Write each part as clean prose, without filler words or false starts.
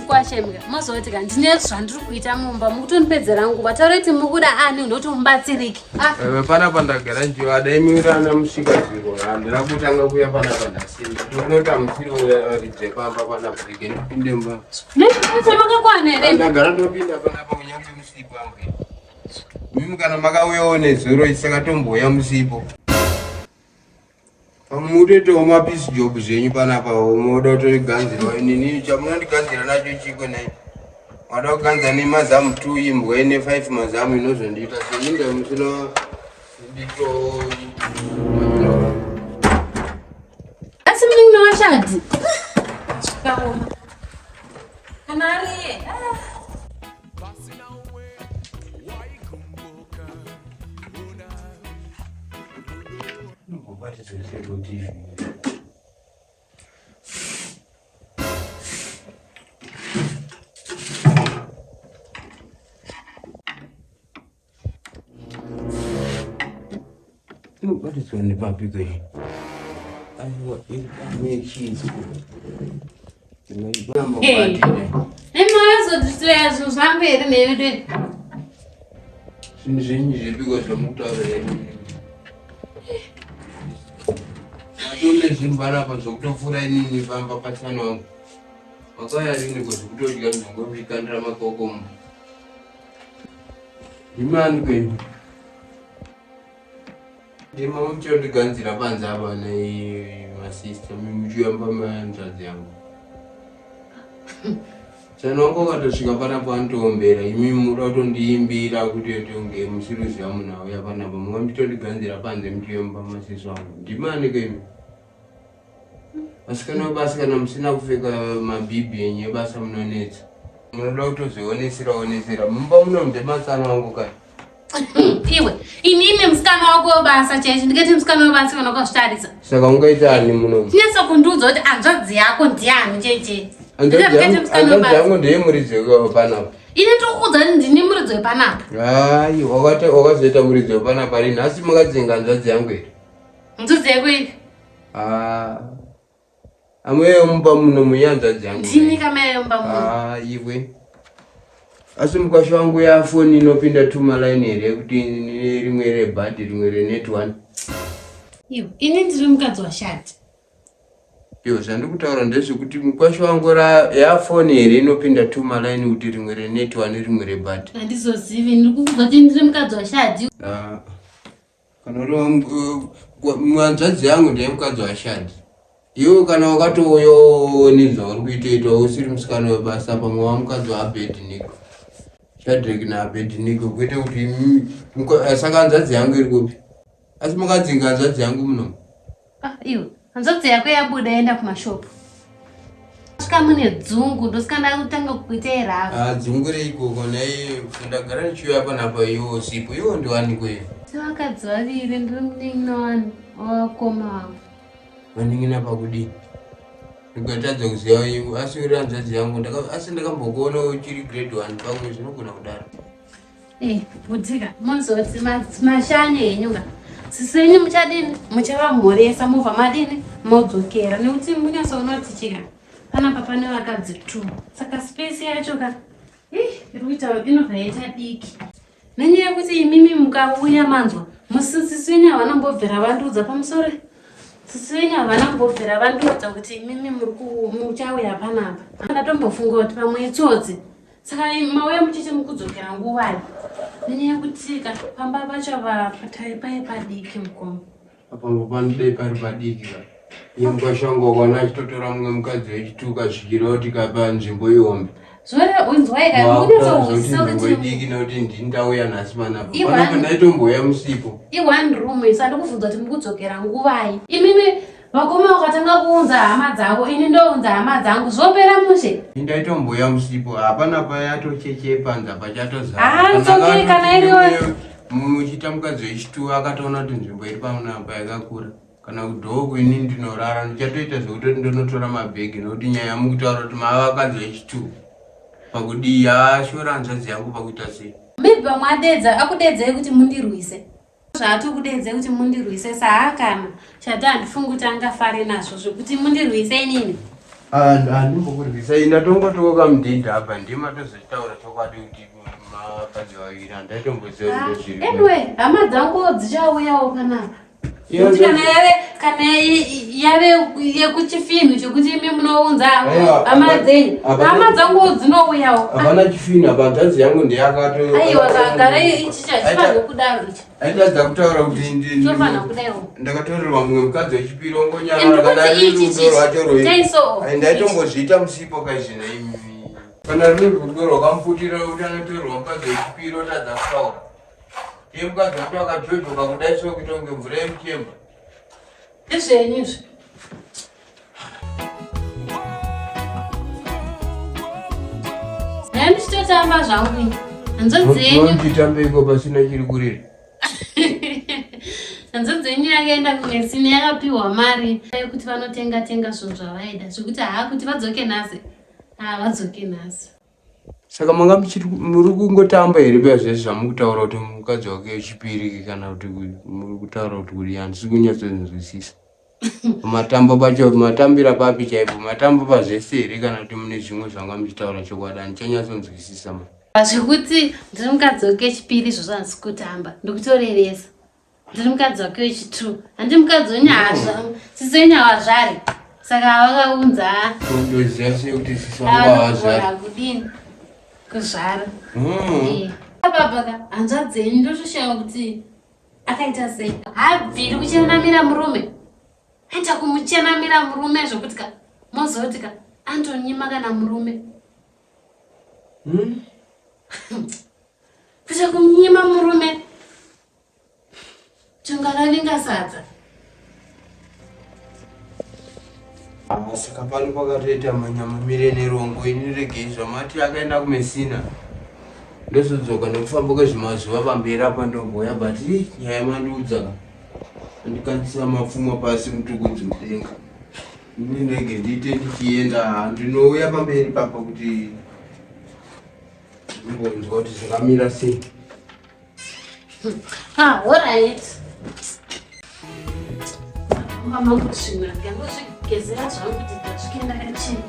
kwashemga mazoti kandine zvandiri kuita mumba mukutonipedzera nguva taureti mukuda ani unoti mubatsiriki pana pandagara njiva daimirana musvikaziro handina kutanga kuya pana pandasimba ndinota musiro ridze pamba pana brike ndipinde mba nesemakakwana here ndagara ndopinda panapa kunyange musipo angu mimi kana makauyawo nezuro isakatomboya musipo mutoitawo mapisi job zvenyu panapa moda kutoganzirwa inini chamunondiganzira nacho chiko nai wada kuganza nemazamu 2 imbwa ine 5 mazamu inozondiita seinde musina ndito asi mini nawashadzi kaoma kana ari What is it about TV? What is on the puppy going? I want to make cheese. Hey, emazodistreya zvinhu zvangu here nevedu zvinhu zvenyu zvepiko zvamutaura atone zvimbarapa zvokutofura inini pamba patano wangu wakauya riniko zvokutodya zvongobikandira makokomo imani kwenu ndima muchondiganzira panze apa masista muchiyamba manzvadzi yangu chano wangu wakatosvika panapo anotoombera imi muda kutondiimbira kuti tonge musiruzi yamunauya panapa munga muchitondiganzira panze muchiyamba masiso angu ndimani kwenu vasikana vebasa musina kupfeka mabhibhi enyu ebasa munonetsa munoda kutozvionesera mumba muno ndematsana wangu kai iwe inini musikana wako webasa chaicho ndikati musikana webasa kana kwazvitarisa saka ungaita ani muno chinesa kundiudza kuti hanzvadzi yako ndiani chaiche hanzvadzi yangu ndeyemuridzi wepanapa ini tikuudza kuti ndini muridzi wepanapa hai wakazoita muridzi wepanapa rini asi makadzinga hanzvadzi yangu here nzudzi yako ivi amweyo mumba muno munyanzvadzi yangu ndini kamayo mumba muno iwe asi mukasho wangu yafoni inopinda 2 malaini here yekuti rimwe rebhadhi rimwe renet 1 iwe ini ndiri mukadzi washati iyo zvandikutaura ndezvekuti mukwasho wangu yafoni here inopinda 2 malaini kuti rimwe renet 1 rimwe rebhadhi handizozivi ndiri kukuudza kuti ndiri mukadzi washati kana mwanzvadzi yangu ndeye mukadzi washati iwe kana wakatouyoonedza uri kuitoita usiri musikana webasa pamwe wamukadzi waabedniko shadrek naabedniko kuite kuti saka hanzvadzi yangu iri kupi asi makadzinga hanzvadzi yangu muno iwe hanzvadzi yako yabuda yaenda kumashopu svika mune dzungu ndosikanda kutanga kukuitei rava dzungu reikoko nai ndagara nichiuya panapa iwo sipo iwo ndiwanikweyo sevakadzi vaviri ndiri munin'ina wani wavakoma vangu vaningina pakudini ndikatadza kuziva iwo asi uri hanzvadzi yangu asi ndakambokuona uchiri grade 1 pamwe zvinogona kudaro budzika munozoti mashanye enyunga sisenyu muchadini muchavamhoresa mubva madini modzokera nekuti munyasounoti chika panapa pane vakadzi 2 saka space yacho ka iri kuita inobva yaita diki nenyaya yekuti imimi mukauya manzwa musisisi wenyu havana mbobvera vandudza pamusoro sisi wenyu havana mbobvera vandudza kuti imimi muchauya panapa ndatombofunga kuti pamwe tsotsi saka mauya muchichi mukudzokera nguvai nenyaya yekuti pamba pacho pai padiki mukombo apambo panodai pari padiki ka iye mukashanga kwana achitotora mumwe mukadzi wechituka zvikira kuti kapa nzvimbo ihombe zvore unzwaikaunetsohusisa kuti diki nekuti ndindauya nhasi panapa panapa ndaitomboya musipo i1 room isandi kuvhunza kuti mukudzokera nguvai imimi vakoma wakatanga kuunza hama dzako ini ndounza hama dzangu zvopera mushe indaitomboya musipo hapana payatocheche panza pachatozaaanzokei kana iriyo muchita mukadzi wechituva akatoona kuti nzvimbo iri panapa yakakura kana kudhoku ini ndinorara ndichatoita zvekutoti ndonotora mabhegi nokuti nyaya mukutaura kuti mava vakadzi wechituva pakudii ashora hanzvadzi yangu pakuita sei maybe pamwe adedza akudedzai kuti mundirwise zvaatokudedzai kuti mundirwise saakana chati handifungi kuti angafare nazvo zvekuti mundirwise inini andimbokurwisa ndatongotoka mudhindha apa ndima tozotaura chokwadi kuti mafadzi wawira ndaitomboziva zviri. Anyway, hama dzangu dzichauyawo panapa. Kuti kana yave yekuchifinhu chokuti imi munounza hama dzenyu, hama dzangu dzinouyawo. Hapana chifinhu apa, hanzvadzi yangu ndeyakato. Aiwa, kagara ichi chachifana kudaro ichi. Aitadza kutaura kuti chofana kudaro. Ndakatorerwa mumwe mukadzi wechipiri ongonyara kana rudo rwacho rwoi. Ndaitombozviita musipo kaizvina imi. Kana ruri rudo rwakamuputira kuti anotorerwa mukadzi wechipiri otadza kutaura. Iye mukadzi wacho akajojoka kudai sokuti unge mvura yemuchemba. Ndezvenyizvo. Ndichitotamba zvangu. Hanzo dzenyu. Munotambeko pasina chiri kurira. Hanzo dzenyu yakaenda kunesini yakapiwa mari yekuti vanotenga zvinhu zvavaida zvekuti kuti vadzoke nhasi. Vadzoke nhasi. Saka manga muri kungotamba here pezvese zvamukutaura kuti mukadzi wake wechipiri kana kuti muri kutaura kuti kuri handisi kunyatsonzwisisa. Matambo pacho matambira papi chaipo matambo pazvese here kana kuti mune zvimwe zvanga muchitaura chokwadi handichanyatsonzwisisa. Zvekuti ndiri mukadzi wake wechipiri izvo handisi kutamba ndikutoreresa. Ndiri mukadzi wake wechi2 handi mukadzi wenyahazva sisi wenyahazvari saka vakaunza ndoziva sei kuti sisi wangahazvari kudini kuzvara. Apapaka hanzva dzenyu ndotoshawa kuti akaita sei habviri kuchenamira murume aita kumuchenamira murume zvokuti ka mozoti ka antonyima kana murume kuita kumunyima murume chongaravinga sadza. Saka pano pakatoita manyama mire nerongo iniregei zvamati akaenda kumesina ndozodzoka nekufamba kwezvimazuva pamberi apa ndomboya but nyaya yamandiudzaka andikandisa mapfuma pasi mutukudzi mudenga ndinenge ndiite ndichienda ndinouya pamberi papa kuti ndimbonzwa kuti zvakamira sei. Alright. Mama kusvina ngazvigezera zvangu kuti ndasvikaenda kachini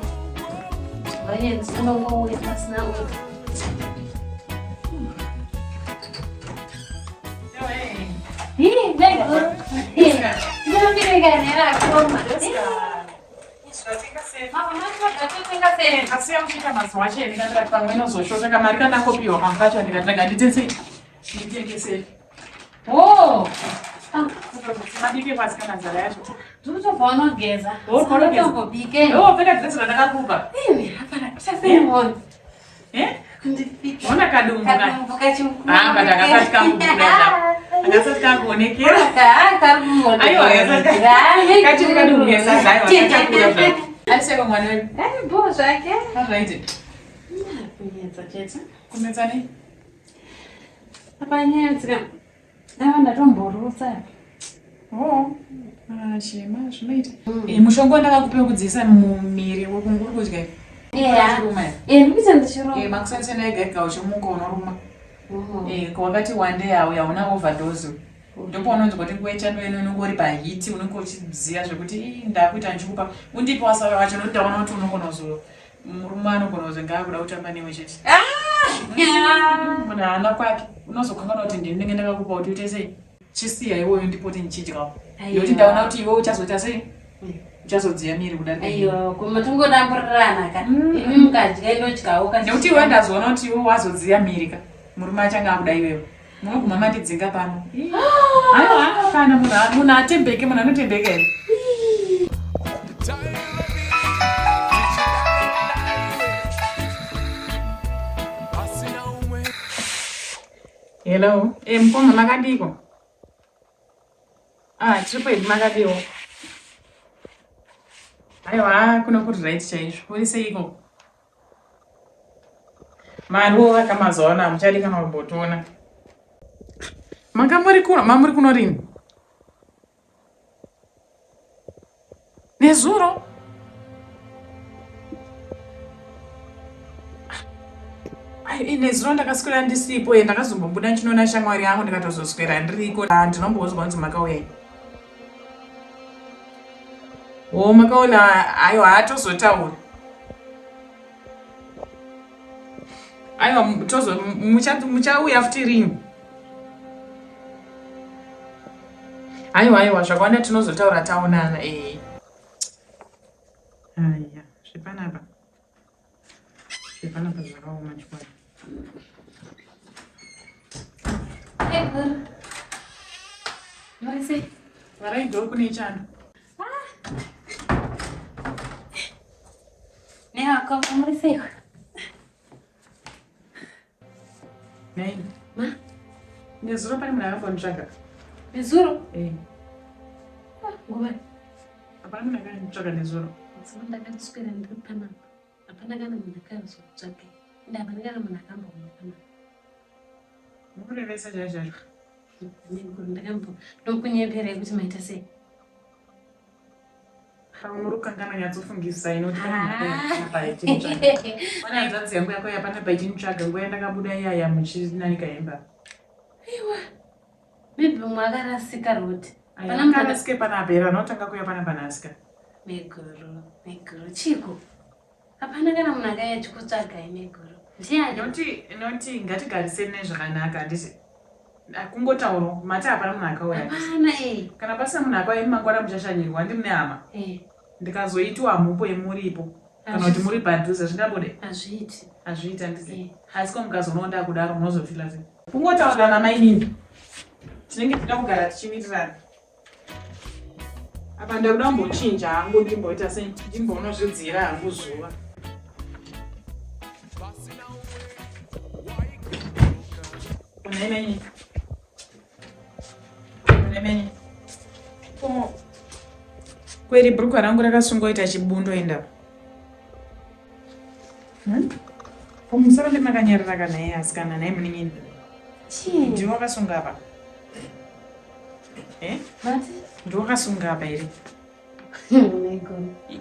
vayenzi vanongouya pasina uta. Asiyamushika mazuva acho ndikati pamwe inozoshota kama mari kana kopiwa pangacho ndikatanga nditese nditengesei. Madike pasi kana nzara yacho. Ndikutobva unogeza. Unogeza. Pfeka dhiresi randakakupa. Hapana kusafemoni. Ona kadumbu but akasati kamubudada. Akasati kakuonekera. Aiwa kachiri kadumbu kesazaiwa kakakura. Aiseka mwana wedu. Bo zvake. Azvaite. Kunetsa chete. Kunetsa nei? Apanyetsika. Ndatomborusa. Shema zvinoita. Mushonga ndakakupa kudziisa mumiri wekunguru kudya. Ndikuita ndichiroma. Makusanyisa nega uchimuka unoruma. Wakati one day hauna overdose. Ndipo unonzwa kuti nguva chando ino inenge uri pahiti unenge uchiziva zvekuti ndakuita ndichikupa undipa wasava wacho nokuti taona kuti unogona murume anogona kuzi ngaakuda kutamba newe chete. Munhu haana kwake unozokanganwa kuti ndinenge ndakakupa kuti uite sei chisiya iweyo ndipoti ndichidyawo yokuti ndaona kuti iwe uchazoita sei uchazodziya miri kudarika. Aiwa koma tingodamburirana ka imi mukadya indodyawo nekuti iwe ndazoona kuti iwe wazodziya miri ka murume achanga akuda iwewe munoguma mandidzinga pano. Aiwa kana munhu atembeke munhu anotembeka here. Hello, mukoma makadiko? Tiri pedu makadiwo. Aiwa kuno kuti right chaizvo. Uri seiko? Mariwo vakamazaona muchadi kana kumbotona. Mamuri kuno rini? Nezuro? Nezuro ndakaswera ndisipo ndakazombobuda ndinoona shamwari yangu ndikatozoswera ndiriko ndinombozwa kunzi makauya. makaona aiwa hatozotaura. Aiwa muchauya futi rini? Aiwa zvakawanda tinozotaura taonana. Aya zvepanapa zvakaoma chikwadi. Marisi, varaidhori kune chando. Nehako, Marisi. Nei. Ma? Nezuro pane munhu akambonditsvaga. Nezuro? Nguva. Hapana munhu akanditsvaga nezuro. Saka ndakaswera ndiri panapa. Hapana kana munhu akazotsvaga. Hapana kana munhu akamboona panapa. Mukurevesa chazvacho. Ndokunyepera kuti maita sei? Unokangana nyatsofungisisa inoti pane hanzvadzi yangu yako yapana paichinditsvaga nguva yandakabuda iyaya muchinanika imba. Aiwa, maybe umwe akarasika roti. Akarasike panapa here anotanga kuuya pana panasika. Meguru chiko. Hapana kana munhu akauya chikutsvaga meguru. Noti ngatigariseni nezvakanaka handiti. Kungotauro mati hapana munhu akauya. Hapana kana pasina munhu akauya mangwana muchashanyirwa ndimune hama. Ndikazoitwa mhupo yemuripo kana kuti muri padhuze zvingabode. Hazviiti handiti. Asi ko mukazonoda kudaro munozofila sei? Kungotaura namai nini. Tinenge tida kugara tichiwirirana. Apa ndakuda kumbochinja hangu ndimboita sendimbonozvidzira hangu zuva. Kunemeni. Kweri bhurukwa rangu rakasungoita chibundo enda. Musaka ndimakanyarira kana iye asikana naye munin'ini. Ndiwo akasunga apa. Ndiwo akasunga apa here.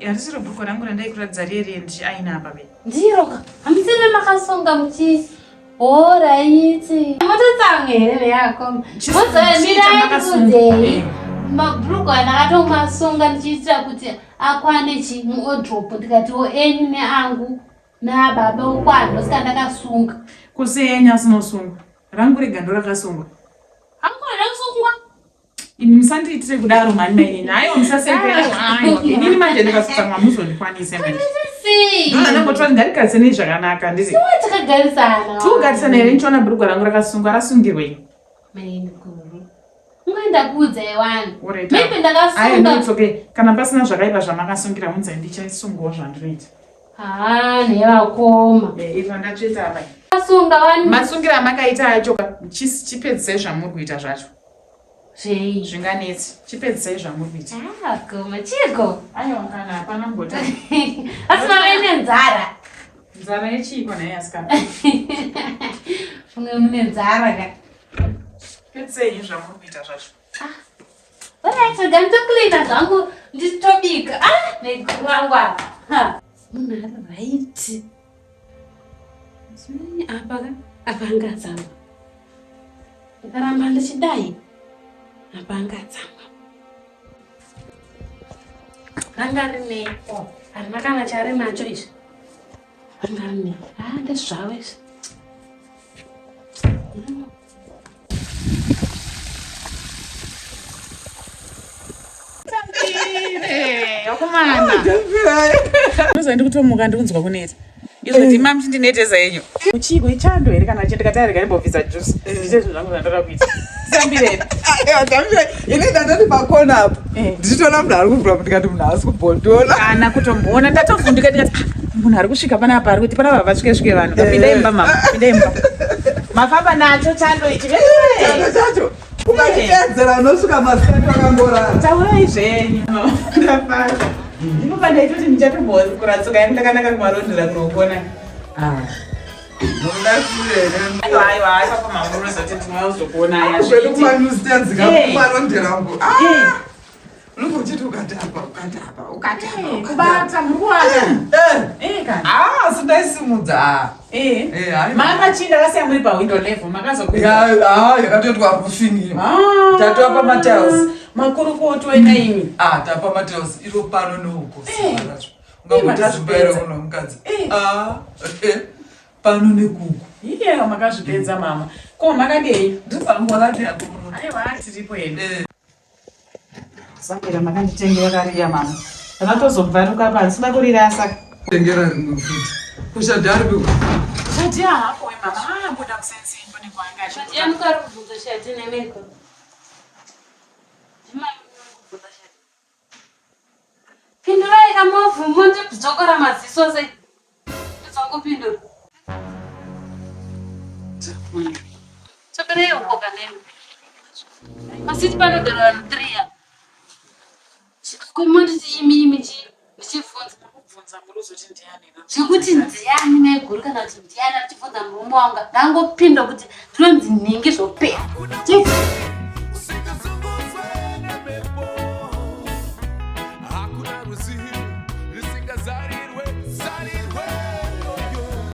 Harisiro bhurukwa rangu randaikuratidza riye aina apa be. Ndiro hamusina makasunga muchi. Alright. Mototsange here yako. Mozamira kude. Mabhurukwa akatomasunga ndichiitira kuti akwane muodropu ndikati enyu neangu nababa ukwano saka ndakasunga. Kusenya sinosunga. Rangu regando rakasungwa. Hangu rakasungwa. Ini musandiitire kudaro mani. Hayo musasepera. Inini manje ndikasutsamwa muzondikwanise manje. Ndakangoti ngarikarisane zvakanaka ndisi. Takagarisana. Tugarisana here nchiona bhurukwa rangu rakasungwa rasungirwei. Ungaenda kuudza iwani. Maybe ndakasunga. It's okay. Kana pasina zvakaipa zvamakasungira munzai ndichasungawo zvandinoita. Nevakoma. Izvo ndatsveta apa. Masunga wani. Masungira amakaita acho chipedzisai zvamuri kuita zvacho. Zvei. Zvinganetsi. Chipedzisai zvamuri kuita. Goma chiko. Aiwa kana hapana mbota. Asi mavene nzara. Nzara yechiko naye asikana. Funge mune nzara ka. Pedzisai zvamuri kuita zvacho. Alright, gantokulita zvangu nditobika. Neguru wangu apa. Munhu ari right. Zvini apa ngadzama. Ndaramba ndichidai. Apa ngadzama. Rangarine. Harina kana chari nacho izvi. Rangarine. Ndezvavo izvi. Yakomana. Unozoenda kutomuka ndikunzwa kuneta. Izvoti mami chindineteza yenyu. Uchiko ichando here kana chendikatari karimbobvisa juice. Ndizvo zvangu zvandoda kuita. Sambireni. Ini ndatoti pakona apo. Ndichitoona munhu ari kubvura ndikati munhu asi kubhondola. Kana kutomboona ndatovhundika ndikati munhu ari kusvika panapa ari kuti panapa vasvike vanhu. Kapinda imba mama. Pinda imba. Mafamba nacho chando ichi. Chando chacho. Ukachitedzera unosvika masikati akangorara. Taurai zvenyu. Ndafara. Ndinofana itoti ndichatombokuratsika ndakanaka kumarondera kunokona. Munoda kurere. Aiwa apa mamuro zoti ndinozokuona aya. Kwedu kumanustedzika kumarondera ngo. Unongochiti ukatapa. Kubata mukuwaka. Kana. Sindaisumudza. Makachinda kasiya muri pawindow level makazokwira. Yakatotwa kufinira. Tatwa pamatiles. Makurukoto wena imi. Tapa matiles iro pano nuko. Ungamutazvibera kuno mukadzi. Pano nekuku. Iye makazvipedza mama. Ko makadei? Ndipangwalati yako. Aiwa tiripo ende. Sakira makanditengera kariya mama. Ndakatozobvaruka pasi sina kurira saka. Tengera ngufiti. Kushadhari ku. Shati hapo we mama. Mboda kusensi mbone kwanga. Shati yanu karuvuza shati nemeko. Pindurai kamovu mundu kudzokora maziso sei. Dzongopindura. Chakare uko kanene. Masiti pano gara 3. Kumundu imi chifunza. Kufunza muluzoti ndiyani. Chikuti ndiyani neguru kana kuti ndiyani chifunza murume wanga. Ndangopinda kuti ndinonzi ningi zvopera.